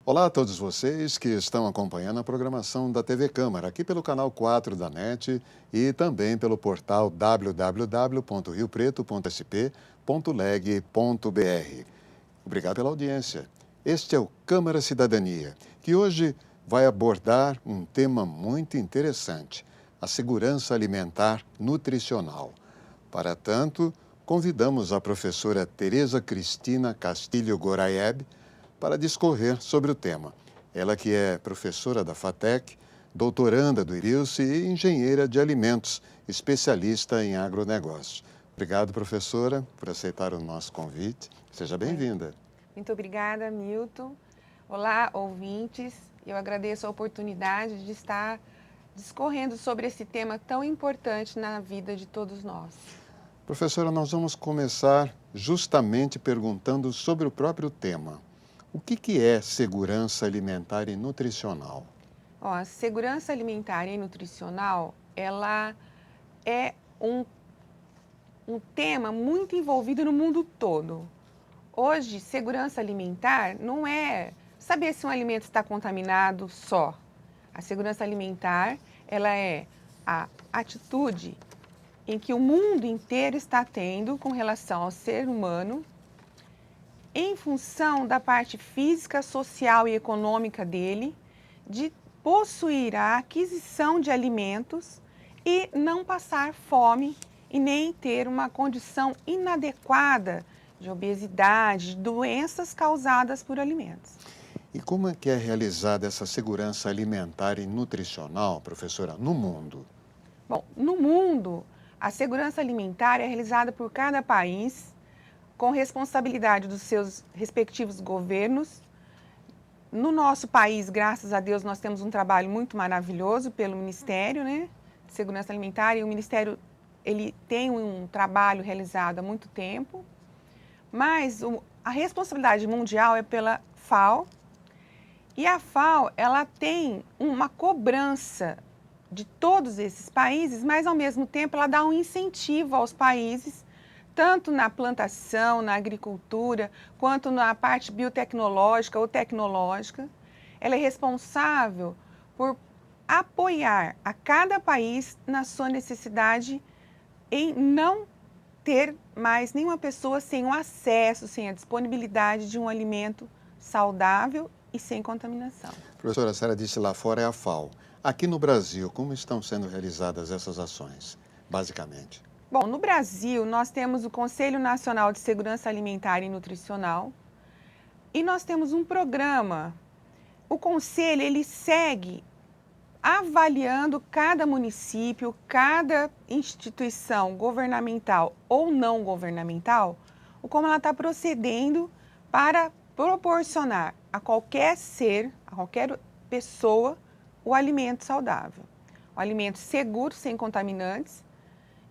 Olá a todos vocês que estão acompanhando a programação da TV Câmara, aqui pelo canal 4 da NET e também pelo portal www.riopreto.sp.leg.br. Obrigado pela audiência. Este é o Câmara Cidadania, que hoje vai abordar um tema muito interessante: a segurança alimentar nutricional. Para tanto, convidamos a professora Tereza Cristina Castilho Goraieb para discorrer sobre o tema. Ela que é professora da FATEC, doutoranda do IRILSE e engenheira de alimentos, especialista em agronegócio. Obrigado, professora, por aceitar o nosso convite. Seja bem-vinda. Muito obrigada, Milton. Olá, ouvintes. Eu agradeço a oportunidade de estar discorrendo sobre esse tema tão importante na vida de todos nós. Professora, nós vamos começar justamente perguntando sobre o próprio tema. O que é segurança alimentar e nutricional? A segurança alimentar e nutricional, ela é um tema muito envolvido no mundo todo. Hoje, segurança alimentar não é saber se um alimento está contaminado só. A segurança alimentar, ela é a atitude em que o mundo inteiro está tendo com relação ao ser humano, em função da parte física, social e econômica dele, de possuir a aquisição de alimentos e não passar fome e nem ter uma condição inadequada de obesidade, de doenças causadas por alimentos. E como é que é realizada essa segurança alimentar e nutricional, professora, no mundo? Bom, no mundo, a segurança alimentar é realizada por cada país, com responsabilidade dos seus respectivos governos. No nosso país, graças a Deus, nós temos um trabalho muito maravilhoso pelo Ministério, né, de Segurança Alimentar, e o Ministério ele tem um trabalho realizado há muito tempo, mas a responsabilidade mundial é pela FAO, e a FAO ela tem uma cobrança de todos esses países, mas ao mesmo tempo ela dá um incentivo aos países, tanto na plantação, na agricultura, quanto na parte biotecnológica ou tecnológica. Ela é responsável por apoiar a cada país na sua necessidade em não ter mais nenhuma pessoa sem o acesso, sem a disponibilidade de um alimento saudável e sem contaminação. Professora, a senhora disse lá fora é a FAO. Aqui no Brasil, como estão sendo realizadas essas ações, basicamente? Bom, no Brasil, nós temos o Conselho Nacional de Segurança Alimentar e Nutricional e nós temos um programa. O Conselho, ele segue avaliando cada município, cada instituição governamental ou não governamental, como ela está procedendo para proporcionar a qualquer ser, a qualquer pessoa, o alimento saudável. O alimento seguro, sem contaminantes,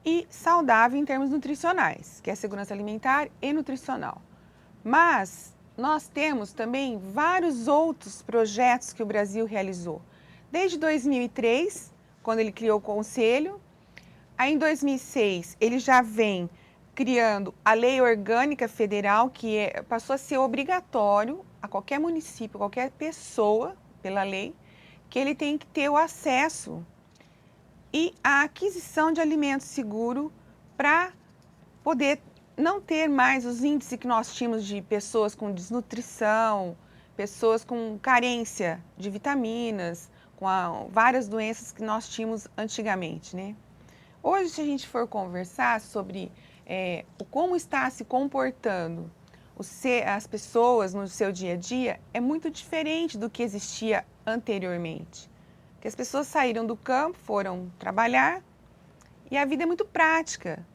e saudável em termos nutricionais, que é a segurança alimentar e nutricional. Mas nós temos também vários outros projetos que o Brasil realizou. Desde 2003, quando ele criou o Conselho, aí em 2006 ele já vem criando a Lei Orgânica Federal, que passou a ser obrigatório a qualquer município, qualquer pessoa, pela lei, que ele tem que ter o acesso e a aquisição de alimento seguro para poder não ter mais os índices que nós tínhamos de pessoas com desnutrição, pessoas com carência de vitaminas, com várias doenças que nós tínhamos antigamente, né? Hoje, se a gente for conversar sobre como está se comportando as pessoas no seu dia a dia, é muito diferente do que existia anteriormente. Que as pessoas saíram do campo, foram trabalhar e a vida é muito prática.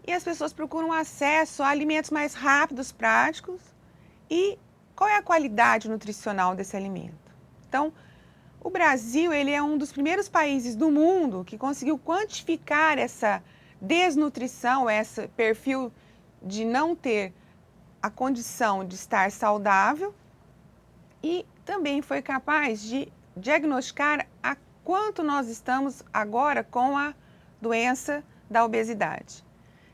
E as pessoas procuram acesso a alimentos mais rápidos, práticos. E qual é a qualidade nutricional desse alimento? Então, o Brasil ele é um dos primeiros países do mundo que conseguiu quantificar essa desnutrição, esse perfil de não ter a condição de estar saudável e também foi capaz de diagnosticar a quanto nós estamos agora com a doença da obesidade.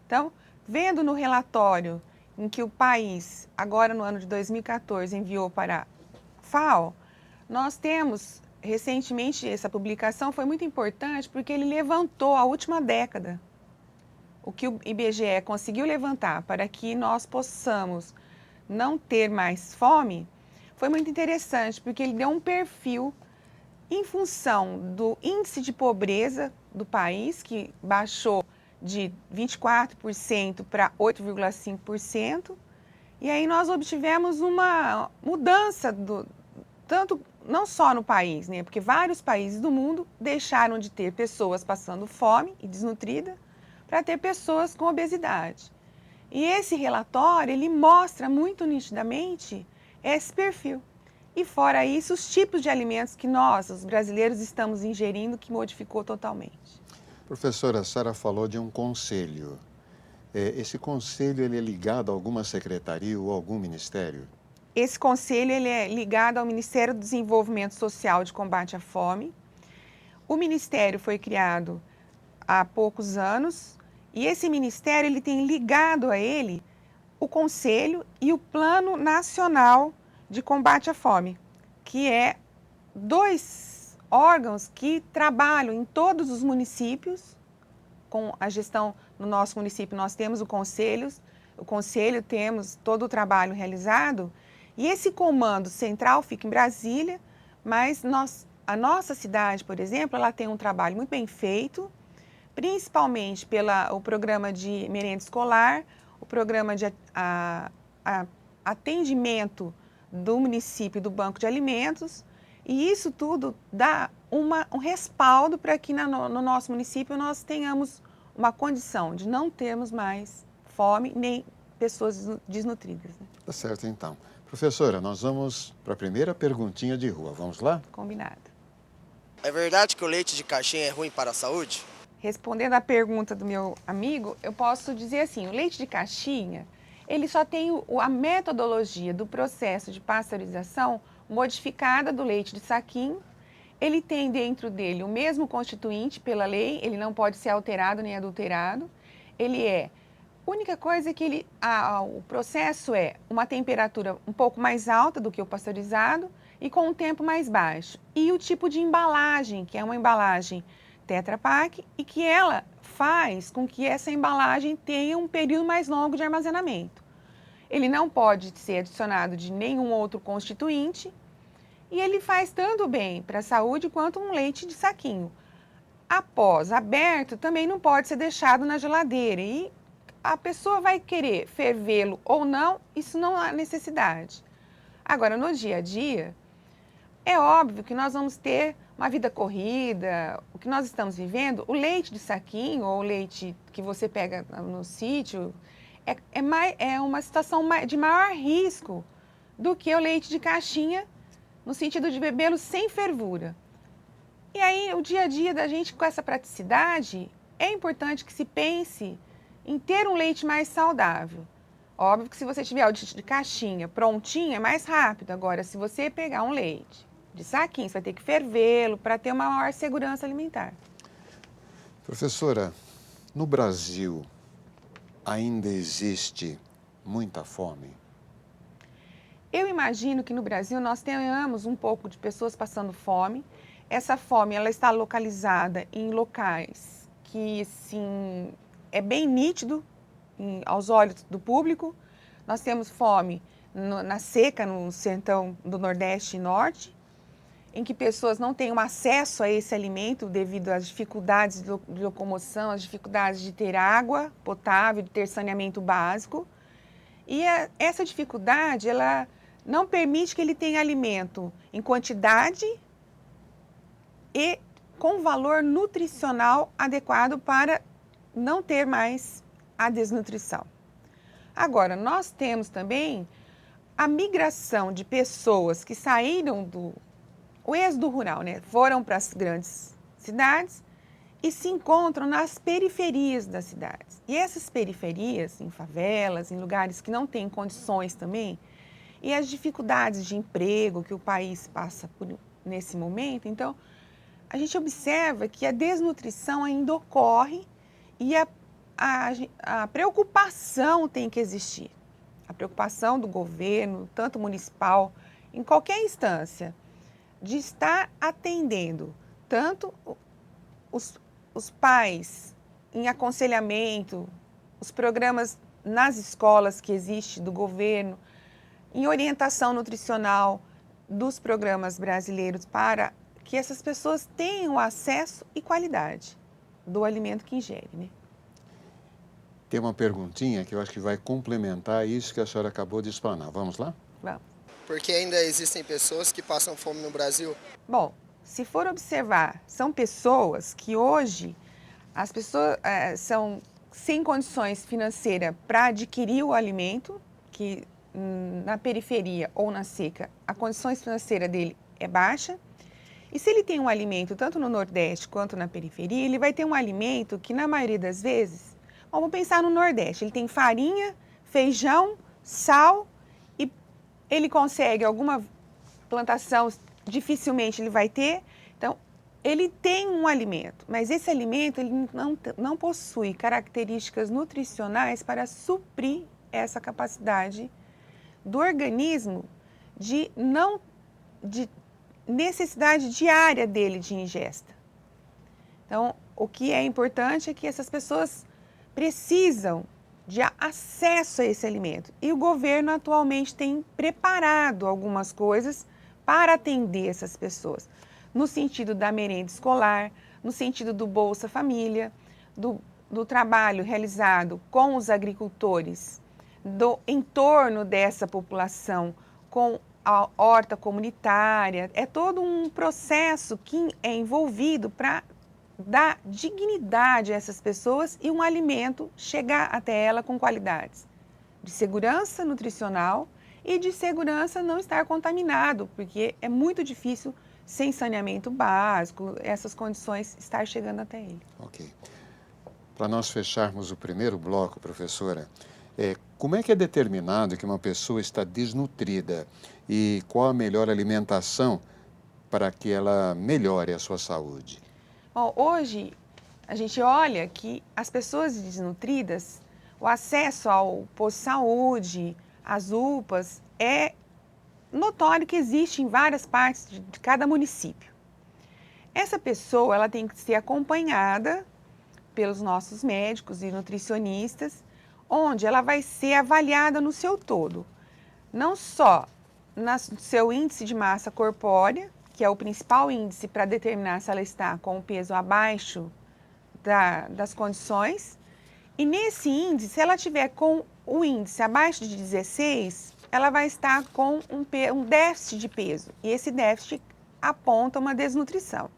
Então, vendo no relatório em que o país, agora no ano de 2014, enviou para a FAO, nós temos, recentemente, essa publicação foi muito importante porque ele levantou a última década. O que o IBGE conseguiu levantar para que nós possamos não ter mais fome foi muito interessante, porque ele deu um perfil em função do índice de pobreza do país, que baixou de 24% para 8,5%, e aí nós obtivemos uma mudança, tanto não só no país, né, porque vários países do mundo deixaram de ter pessoas passando fome e desnutrida para ter pessoas com obesidade. E esse relatório, ele mostra muito nitidamente esse perfil. E fora isso, os tipos de alimentos que nós, os brasileiros, estamos ingerindo, que modificou totalmente. Professora, a senhora falou de um conselho. Esse conselho ele é ligado a alguma secretaria ou algum ministério? Esse conselho ele é ligado ao Ministério do Desenvolvimento Social de Combate à Fome. O ministério foi criado há poucos anos e esse ministério ele tem ligado a ele o Conselho e o Plano Nacional de Combate à Fome, que é 2 órgãos que trabalham em todos os municípios com a gestão. No nosso município nós temos o conselho temos todo o trabalho realizado e esse comando central fica em Brasília, mas a nossa cidade, por exemplo, ela tem um trabalho muito bem feito, principalmente pelo programa de merenda escolar, o programa de atendimento do município do Banco de Alimentos, e isso tudo dá um respaldo para que no nosso município nós tenhamos uma condição de não termos mais fome nem pessoas desnutridas. Né? Tá certo, então. Professora, nós vamos para a primeira perguntinha de rua. Vamos lá? Combinado. É verdade que o leite de caixinha é ruim para a saúde? Respondendo à pergunta do meu amigo, eu posso dizer assim, o leite de caixinha, ele só tem a metodologia do processo de pasteurização modificada do leite de saquinho. Ele tem dentro dele o mesmo constituinte pela lei, ele não pode ser alterado nem adulterado. A única coisa é que o processo é uma temperatura um pouco mais alta do que o pasteurizado e com um tempo mais baixo. E o tipo de embalagem, que é uma embalagem Tetra Pak, e que ela faz com que essa embalagem tenha um período mais longo de armazenamento. Ele não pode ser adicionado de nenhum outro constituinte e ele faz tanto bem para a saúde quanto um leite de saquinho. Após aberto, também não pode ser deixado na geladeira e a pessoa vai querer fervê-lo ou não, isso não há necessidade. Agora, no dia a dia, é óbvio que nós vamos ter uma vida corrida, o que nós estamos vivendo, o leite de saquinho ou o leite que você pega no sítio é uma situação de maior risco do que o leite de caixinha, no sentido de bebê-lo sem fervura. E aí, o dia a dia da gente com essa praticidade, é importante que se pense em ter um leite mais saudável. Óbvio que se você tiver o leite de caixinha prontinho, é mais rápido. Agora, se você pegar um leite de saquinho, você vai ter que fervê-lo para ter uma maior segurança alimentar. Professora, no Brasil ainda existe muita fome? Eu imagino que no Brasil nós tenhamos um pouco de pessoas passando fome. Essa fome ela está localizada em locais que, sim, é bem nítido aos olhos do público. Nós temos fome na seca, no sertão do Nordeste e Norte, em que pessoas não têm acesso a esse alimento devido às dificuldades de locomoção, às dificuldades de ter água potável, de ter saneamento básico. E essa dificuldade, ela não permite que ele tenha alimento em quantidade e com valor nutricional adequado para não ter mais a desnutrição. Agora, nós temos também a migração de pessoas que saíram o êxodo rural, né? Foram para as grandes cidades e se encontram nas periferias das cidades. E essas periferias, em favelas, em lugares que não têm condições também, e as dificuldades de emprego que o país passa nesse momento, então, a gente observa que a desnutrição ainda ocorre e a preocupação tem que existir. A preocupação do governo, tanto municipal em qualquer instância, de estar atendendo tanto os pais em aconselhamento, os programas nas escolas que existem do governo, em orientação nutricional dos programas brasileiros para que essas pessoas tenham acesso e qualidade do alimento que ingerem, né? Tem uma perguntinha que eu acho que vai complementar isso que a senhora acabou de explanar. Vamos lá? Vamos. Porque ainda existem pessoas que passam fome no Brasil. Bom, se for observar, são pessoas que hoje, as pessoas são sem condições financeiras para adquirir o alimento, que na periferia ou na seca, a condições financeiras dele é baixa. E se ele tem um alimento, tanto no Nordeste quanto na periferia, ele vai ter um alimento que, na maioria das vezes, vamos pensar no Nordeste, ele tem farinha, feijão, sal e ele consegue alguma plantação, dificilmente ele vai ter. Então, ele tem um alimento, mas esse alimento ele não possui características nutricionais para suprir essa capacidade do organismo de necessidade diária dele de ingesta. Então, o que é importante é que essas pessoas precisam de acesso a esse alimento. E o governo atualmente tem preparado algumas coisas para atender essas pessoas, no sentido da merenda escolar, no sentido do Bolsa Família, do trabalho realizado com os agricultores, do entorno dessa população, com a horta comunitária. É todo um processo que é envolvido para dar dignidade a essas pessoas e um alimento chegar até ela com qualidades de segurança nutricional e de segurança não estar contaminado, porque é muito difícil, sem saneamento básico, essas condições estar chegando até ele. Ok. Para nós fecharmos o primeiro bloco, professora, como é que é determinado que uma pessoa está desnutrida e qual a melhor alimentação para que ela melhore a sua saúde? Bom, hoje a gente olha que as pessoas desnutridas, o acesso ao posto de saúde, às UPAs, é notório que existe em várias partes de cada município. Essa pessoa ela tem que ser acompanhada pelos nossos médicos e nutricionistas, onde ela vai ser avaliada no seu todo, não só no seu índice de massa corpórea, que é o principal índice para determinar se ela está com o peso abaixo das condições, e nesse índice, se ela tiver com o índice abaixo de 16, ela vai estar com um déficit de peso, e esse déficit aponta uma desnutrição.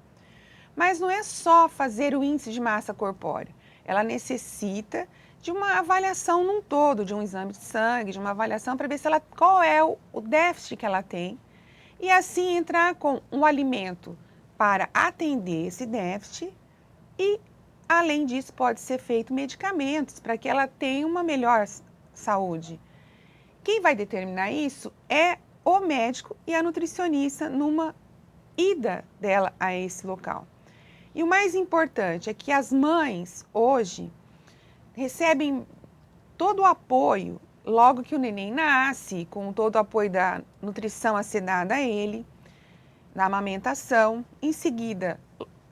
Mas não é só fazer o índice de massa corpórea, ela necessita de uma avaliação num todo, de um exame de sangue, de uma avaliação para ver qual é o déficit que ela tem, e assim entrar com um alimento para atender esse déficit e, além disso, pode ser feito medicamentos para que ela tenha uma melhor saúde. Quem vai determinar isso é o médico e a nutricionista numa ida dela a esse local. E o mais importante é que as mães, hoje, recebem todo o apoio logo que o neném nasce, com todo o apoio da nutrição a ser dada a ele, da amamentação. Em seguida,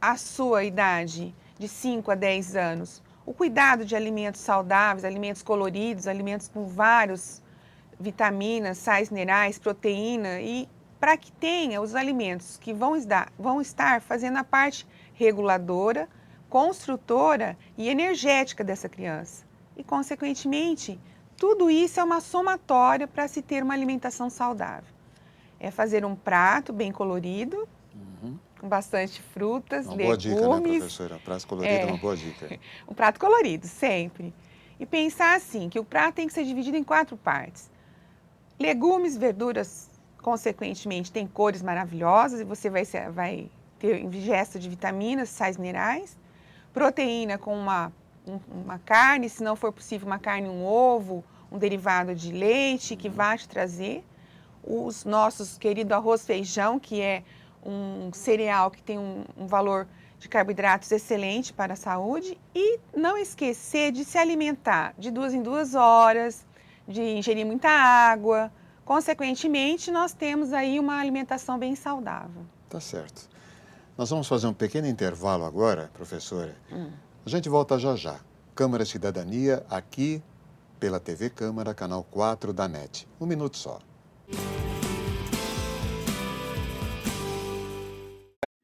a sua idade de 5 a 10 anos, o cuidado de alimentos saudáveis, alimentos coloridos, alimentos com vários vitaminas, sais minerais, proteína, e para que tenha os alimentos que vão estar fazendo a parte reguladora, construtora e energética dessa criança. E, consequentemente, tudo isso é uma somatória para se ter uma alimentação saudável. É fazer um prato bem colorido, com bastante frutas, uma legumes. Boa dica, né, professora? Prato colorido é uma boa dica. Um prato colorido, sempre. E pensar assim, que o prato tem que ser dividido em 4 partes. Legumes, verduras, consequentemente, têm cores maravilhosas e você vai ter ingesta de vitaminas, sais minerais. Proteína com uma carne, se não for possível uma carne, um ovo, um derivado de leite que vai te trazer. Os nossos querido arroz feijão, que é um cereal que tem um valor de carboidratos excelente para a saúde. E não esquecer de se alimentar de 2 em 2 horas, de ingerir muita água, Consequentemente, nós temos aí uma alimentação bem saudável. Tá certo. Nós vamos fazer um pequeno intervalo agora, professora. A gente volta já já. Câmara Cidadania, aqui pela TV Câmara, canal 4 da NET. Um minuto só.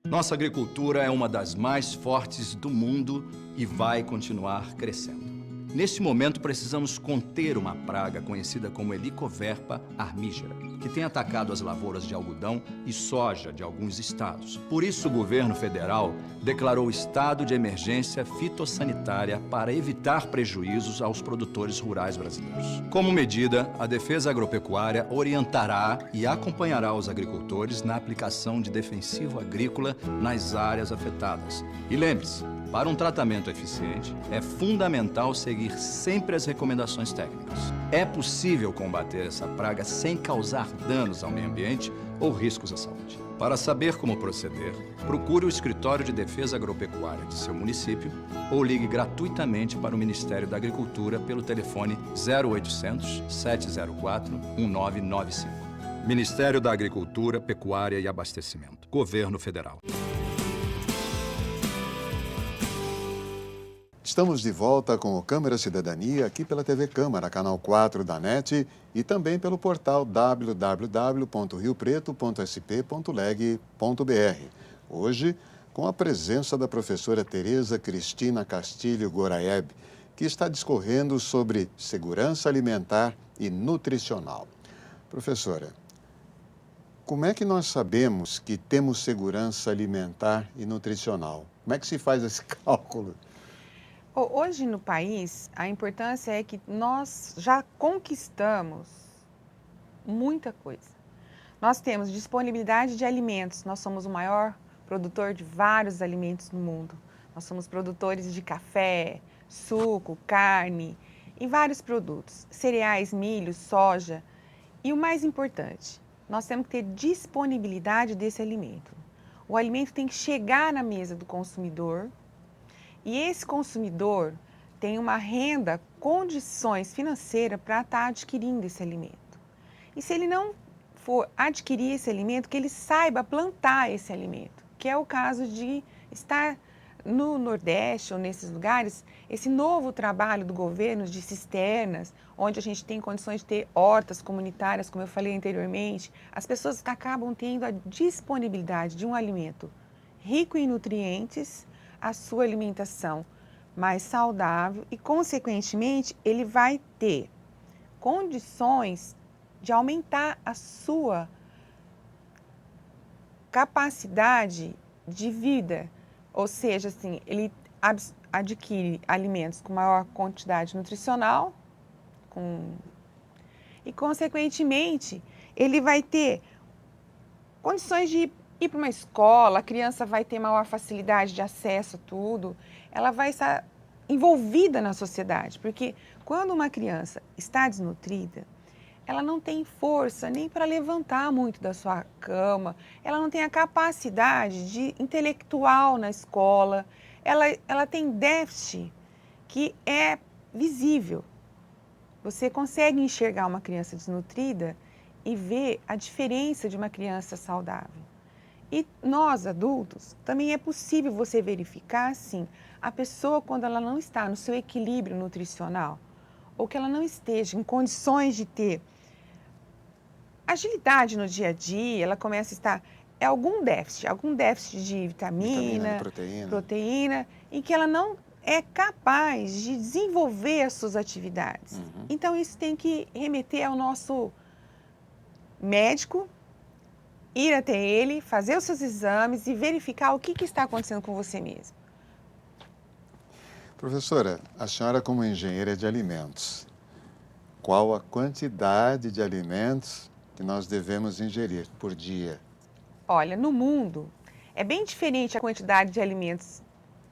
Nossa agricultura é uma das mais fortes do mundo e vai continuar crescendo. Neste momento, precisamos conter uma praga conhecida como Helicoverpa armígera, que tem atacado as lavouras de algodão e soja de alguns estados. Por isso, o governo federal declarou estado de emergência fitossanitária para evitar prejuízos aos produtores rurais brasileiros. Como medida, a Defesa Agropecuária orientará e acompanhará os agricultores na aplicação de defensivo agrícola nas áreas afetadas. E lembre-se, para um tratamento eficiente, é fundamental seguir sempre as recomendações técnicas. É possível combater essa praga sem causar danos ao meio ambiente ou riscos à saúde. Para saber como proceder, procure o Escritório de Defesa Agropecuária de seu município ou ligue gratuitamente para o Ministério da Agricultura pelo telefone 0800 704 1995. Ministério da Agricultura, Pecuária e Abastecimento. Governo Federal. Estamos de volta com o Câmara Cidadania aqui pela TV Câmara, canal 4 da NET e também pelo portal www.riopreto.sp.leg.br. Hoje, com a presença da professora Tereza Cristina Castilho Goraeb, que está discorrendo sobre segurança alimentar e nutricional. Professora, como é que nós sabemos que temos segurança alimentar e nutricional? Como é que se faz esse cálculo? Hoje no país, a importância é que nós já conquistamos muita coisa. Nós temos disponibilidade de alimentos, nós somos o maior produtor de vários alimentos no mundo. Nós somos produtores de café, suco, carne e vários produtos, cereais, milho, soja. E o mais importante, nós temos que ter disponibilidade desse alimento. O alimento tem que chegar na mesa do consumidor. E esse consumidor tem uma renda, condições financeiras para estar adquirindo esse alimento. E se ele não for adquirir esse alimento, que ele saiba plantar esse alimento, que é o caso de estar no Nordeste ou nesses lugares, esse novo trabalho do governo de cisternas, onde a gente tem condições de ter hortas comunitárias, como eu falei anteriormente, as pessoas acabam tendo a disponibilidade de um alimento rico em nutrientes, a sua alimentação mais saudável e, consequentemente, ele vai ter condições de aumentar a sua capacidade de vida, ou seja, assim, ele adquire alimentos com maior quantidade nutricional e, consequentemente, ele vai ter condições de ir para uma escola, a criança vai ter maior facilidade de acesso a tudo, ela vai estar envolvida na sociedade, porque quando uma criança está desnutrida, ela não tem força nem para levantar muito da sua cama, ela não tem a capacidade de intelectual na escola, ela tem déficit que é visível. Você consegue enxergar uma criança desnutrida e ver a diferença de uma criança saudável. E nós, adultos, também é possível você verificar, sim, a pessoa quando ela não está no seu equilíbrio nutricional, ou que ela não esteja em condições de ter agilidade no dia a dia, ela começa a estar, algum déficit de vitamina, proteína, em que ela não é capaz de desenvolver as suas atividades. Então, isso tem que remeter ao nosso médico, ir até ele, fazer os seus exames e verificar o que está acontecendo com você mesmo. Professora, a senhora como engenheira de alimentos, qual a quantidade de alimentos que nós devemos ingerir por dia? Olha, no mundo é bem diferente a quantidade de alimentos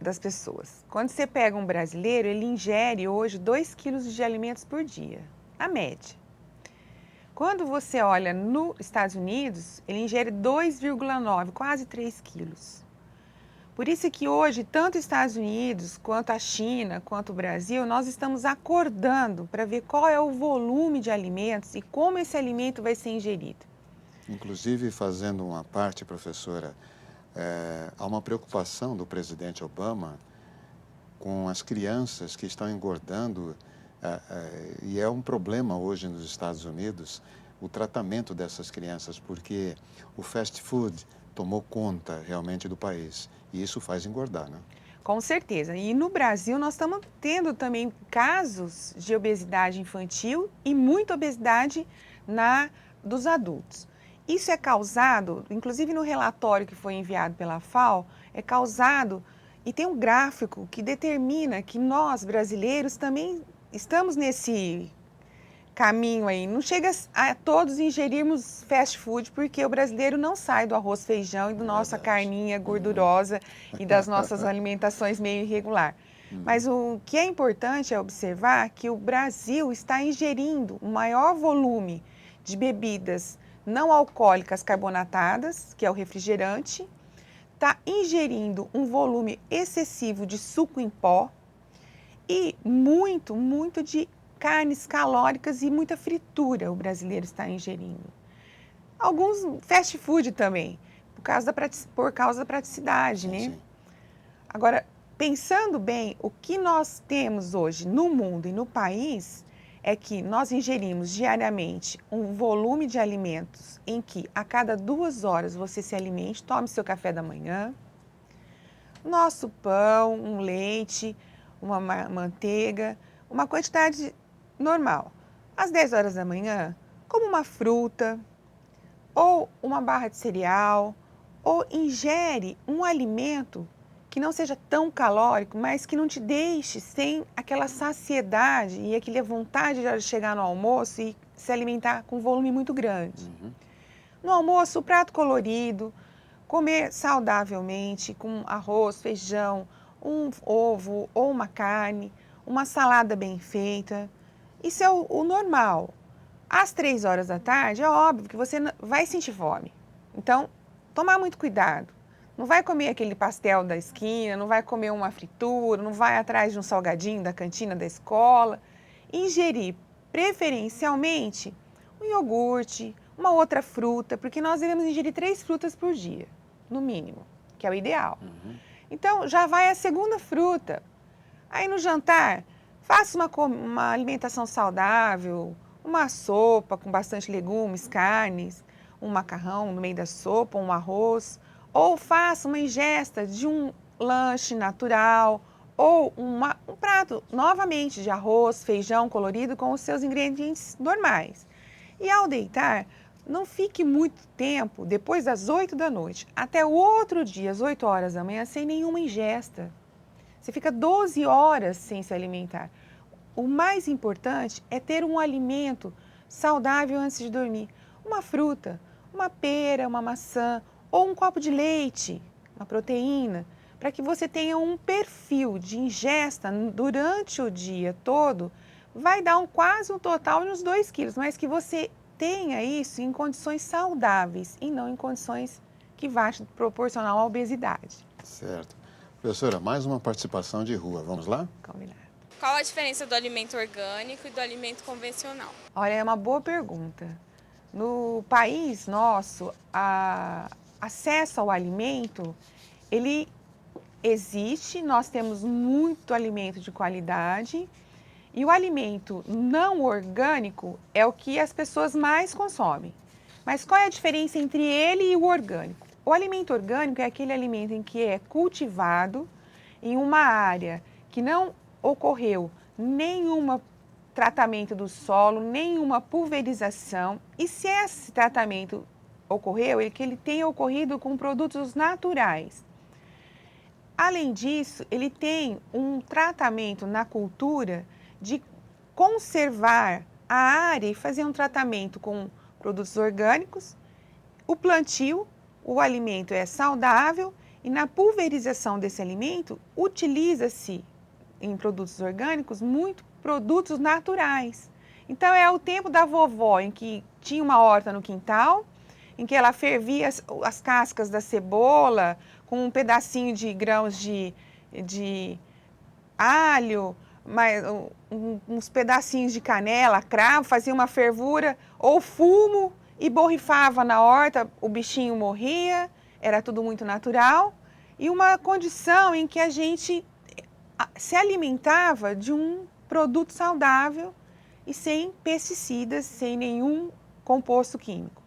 das pessoas. Quando você pega um brasileiro, ele ingere hoje 2 quilos de alimentos por dia, a média. Quando você olha nos Estados Unidos, ele ingere 2,9, quase 3 quilos. Por isso que hoje, tanto os Estados Unidos, quanto a China, quanto o Brasil, nós estamos acordando para ver qual é o volume de alimentos e como esse alimento vai ser ingerido. Inclusive, fazendo uma parte, professora, há uma preocupação do presidente Obama com as crianças que estão engordando, e é um problema hoje nos Estados Unidos o tratamento dessas crianças, porque o fast food tomou conta realmente do país e isso faz engordar, né? Com certeza. E no Brasil nós estamos tendo também casos de obesidade infantil e muita obesidade dos adultos. Isso é causado, inclusive no relatório que foi enviado pela FAO, é causado, e tem um gráfico que determina que nós, brasileiros, também estamos nesse caminho aí. Não chega a todos ingerirmos fast food, porque o brasileiro não sai do arroz, feijão e da nossa carninha gordurosa e das nossas alimentações meio irregular. Mas o que é importante é observar que o Brasil está ingerindo o maior volume de bebidas não alcoólicas carbonatadas, que é o refrigerante, está ingerindo um volume excessivo de suco em pó e muito de carnes calóricas e muita fritura o brasileiro está ingerindo. Alguns fast food também, por causa da praticidade, né? Sim. Agora, pensando bem, o que nós temos hoje no mundo e no país é que nós ingerimos diariamente um volume de alimentos em que a cada 2 horas você se alimente, tome seu café da manhã, nosso pão, um leite, uma manteiga, uma quantidade normal. Às 10 horas da manhã, como uma fruta, ou uma barra de cereal, ou ingere um alimento que não seja tão calórico, mas que não te deixe sem aquela saciedade e aquela vontade de chegar no almoço e se alimentar com um volume muito grande. No almoço, o prato colorido, comer saudavelmente com arroz, feijão, um ovo ou uma carne, uma salada bem feita. Isso é o normal. Às 3 horas da tarde, é óbvio que você vai sentir fome. Então, tomar muito cuidado. Não vai comer aquele pastel da esquina, não vai comer uma fritura, não vai atrás de um salgadinho da cantina da escola. Ingerir, preferencialmente, um iogurte, uma outra fruta, porque nós devemos ingerir 3 frutas por dia, no mínimo, que é o ideal. Então, já vai a segunda fruta. Aí no jantar, faça uma alimentação saudável, uma sopa com bastante legumes, carnes, um macarrão no meio da sopa, um arroz, ou faça uma ingesta de um lanche natural, ou um prato, novamente, de arroz, feijão colorido com os seus ingredientes normais. E ao deitar, não fique muito tempo, depois das 8 da noite, até o outro dia, às 8 horas da manhã, sem nenhuma ingesta. Você fica 12 horas sem se alimentar. O mais importante é ter um alimento saudável antes de dormir. Uma fruta, uma pera, uma maçã ou um copo de leite, uma proteína, para que você tenha um perfil de ingesta durante o dia todo, vai dar quase um total de uns 2 quilos, mas que você tenha isso em condições saudáveis e não em condições que vá te proporcionar uma obesidade. Certo. Professora, mais uma participação de rua. Vamos lá? Combinado. Qual a diferença do alimento orgânico e do alimento convencional? Olha, é uma boa pergunta. No país nosso, acesso ao alimento, ele existe, nós temos muito alimento de qualidade e o alimento não orgânico é o que as pessoas mais consomem. Mas qual é a diferença entre ele e o orgânico? O alimento orgânico é aquele alimento em que é cultivado em uma área que não ocorreu nenhum tratamento do solo, nenhuma pulverização. E se esse tratamento ocorreu, que ele tenha ocorrido com produtos naturais. Além disso, ele tem um tratamento na cultura de conservar a área e fazer um tratamento com produtos orgânicos. O plantio, o alimento é saudável e na pulverização desse alimento utiliza-se em produtos orgânicos muito produtos naturais. Então é o tempo da vovó em que tinha uma horta no quintal, em que ela fervia as cascas da cebola com um pedacinho de grãos de alho, uns pedacinhos de canela, cravo, fazia uma fervura, ou fumo e borrifava na horta, o bichinho morria, era tudo muito natural. E uma condição em que a gente se alimentava de um produto saudável e sem pesticidas, sem nenhum composto químico.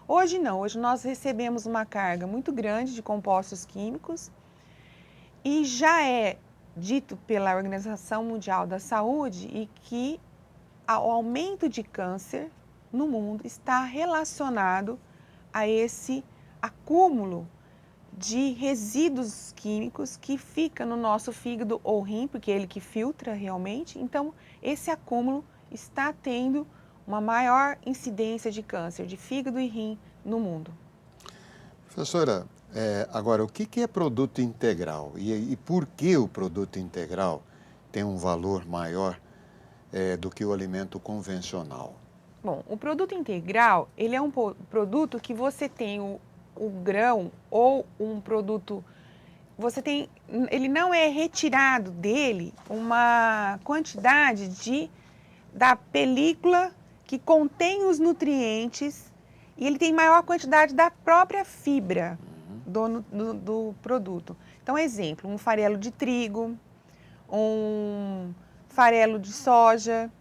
Hoje não, hoje nós recebemos uma carga muito grande de compostos químicos e já é dito pela Organização Mundial da Saúde e que o aumento de câncer no mundo está relacionado a esse acúmulo de resíduos químicos que fica no nosso fígado ou rim, porque é ele que filtra realmente. Então, esse acúmulo está tendo uma maior incidência de câncer de fígado e rim no mundo. Professora, agora, o que é produto integral? E por que o produto integral tem um valor maior do que o alimento convencional? Bom, o produto integral, ele é um produto que você tem o grão ou um produto, ele não é retirado dele uma quantidade da película que contém os nutrientes e ele tem maior quantidade da própria fibra do produto. Então, exemplo, um farelo de trigo, um farelo de soja,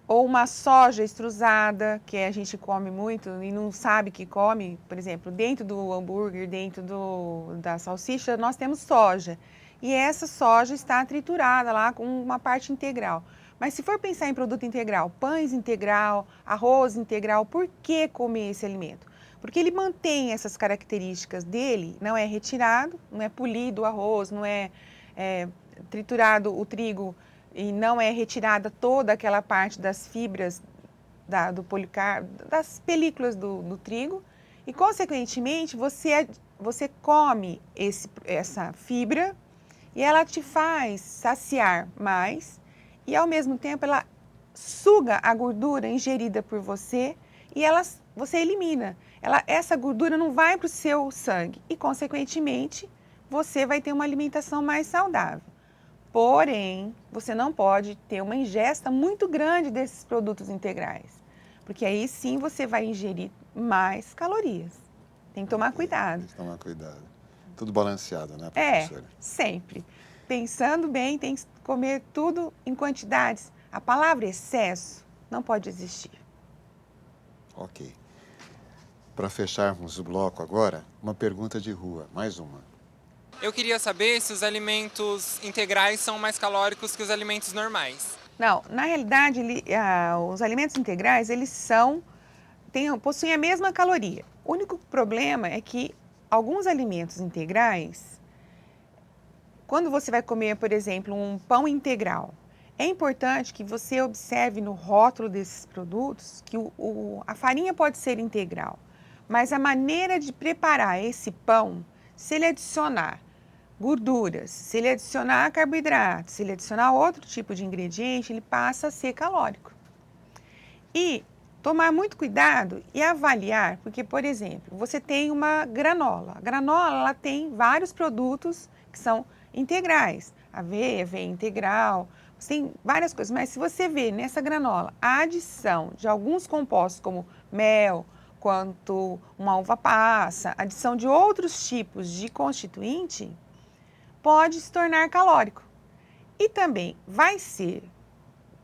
ou uma soja extrusada, que a gente come muito e não sabe que come. Por exemplo, dentro do hambúrguer, dentro da salsicha, nós temos soja. E essa soja está triturada lá com uma parte integral. Mas se for pensar em produto integral, pães integral, arroz integral, por que comer esse alimento? Porque ele mantém essas características dele, não é retirado, não é polido o arroz, não é triturado o trigo, e não é retirada toda aquela parte das fibras do policarbonato, das películas do trigo, e consequentemente você come essa fibra e ela te faz saciar mais e ao mesmo tempo ela suga a gordura ingerida por você e você elimina. Essa gordura não vai para o seu sangue e consequentemente você vai ter uma alimentação mais saudável. Porém, você não pode ter uma ingesta muito grande desses produtos integrais, porque aí sim você vai ingerir mais calorias. Tem que tomar cuidado. Tem que tomar cuidado. Tudo balanceado, né, professora? Sempre. Pensando bem, tem que comer tudo em quantidades. A palavra excesso não pode existir. Ok. Para fecharmos o bloco agora, uma pergunta de rua, mais uma. Eu queria saber se os alimentos integrais são mais calóricos que os alimentos normais. Não, na realidade, os alimentos integrais, possuem a mesma caloria. O único problema é que alguns alimentos integrais, quando você vai comer, por exemplo, um pão integral, é importante que você observe no rótulo desses produtos que a farinha pode ser integral, mas a maneira de preparar esse pão, se ele adicionar gorduras, se ele adicionar carboidratos, se ele adicionar outro tipo de ingrediente, ele passa a ser calórico. E tomar muito cuidado e avaliar, porque, por exemplo, você tem uma granola. A granola ela tem vários produtos que são integrais, aveia integral, você tem várias coisas, mas se você vê nessa granola a adição de alguns compostos como mel, quanto uma uva passa, adição de outros tipos de constituinte, pode se tornar calórico. E também vai ser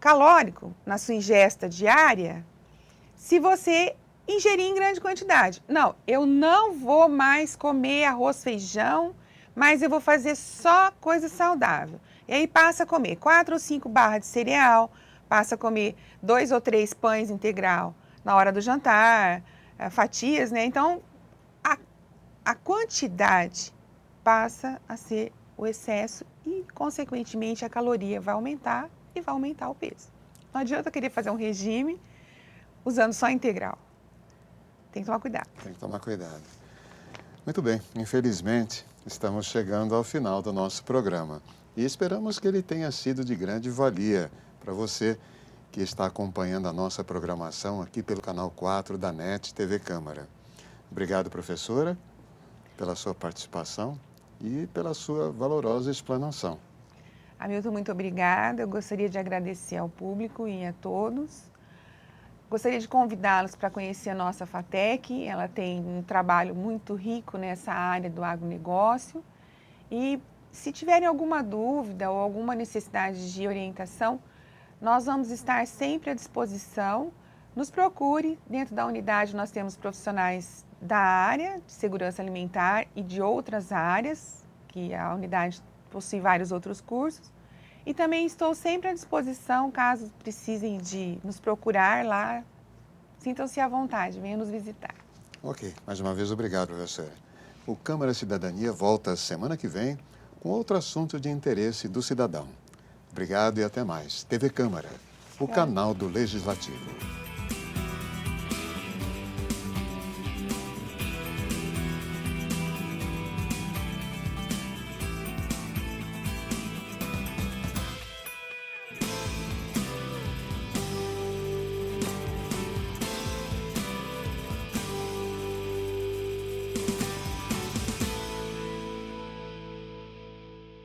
calórico na sua ingesta diária se você ingerir em grande quantidade. Não, eu não vou mais comer arroz, feijão, mas eu vou fazer só coisa saudável. E aí passa a comer 4 ou 5 barras de cereal, passa a comer 2 ou 3 pães integral na hora do jantar, fatias, né? Então, a quantidade passa a ser o excesso e, consequentemente, a caloria vai aumentar e vai aumentar o peso. Não adianta querer fazer um regime usando só integral. Tem que tomar cuidado. Tem que tomar cuidado. Muito bem, infelizmente, estamos chegando ao final do nosso programa e esperamos que ele tenha sido de grande valia para você que está acompanhando a nossa programação aqui pelo canal 4 da NET TV Câmara. Obrigado, professora, pela sua participação e pela sua valorosa explanação. Hamilton, muito obrigada. Eu gostaria de agradecer ao público e a todos. Gostaria de convidá-los para conhecer a nossa FATEC. Ela tem um trabalho muito rico nessa área do agronegócio. E se tiverem alguma dúvida ou alguma necessidade de orientação, nós vamos estar sempre à disposição. Nos procure. Dentro da unidade nós temos profissionais da área de segurança alimentar e de outras áreas, que a unidade possui vários outros cursos. E também estou sempre à disposição, caso precisem de nos procurar lá, sintam-se à vontade, venham nos visitar. Ok, mais uma vez obrigado, professora. O Câmara Cidadania volta semana que vem com outro assunto de interesse do cidadão. Obrigado e até mais. TV Câmara, o canal do Legislativo.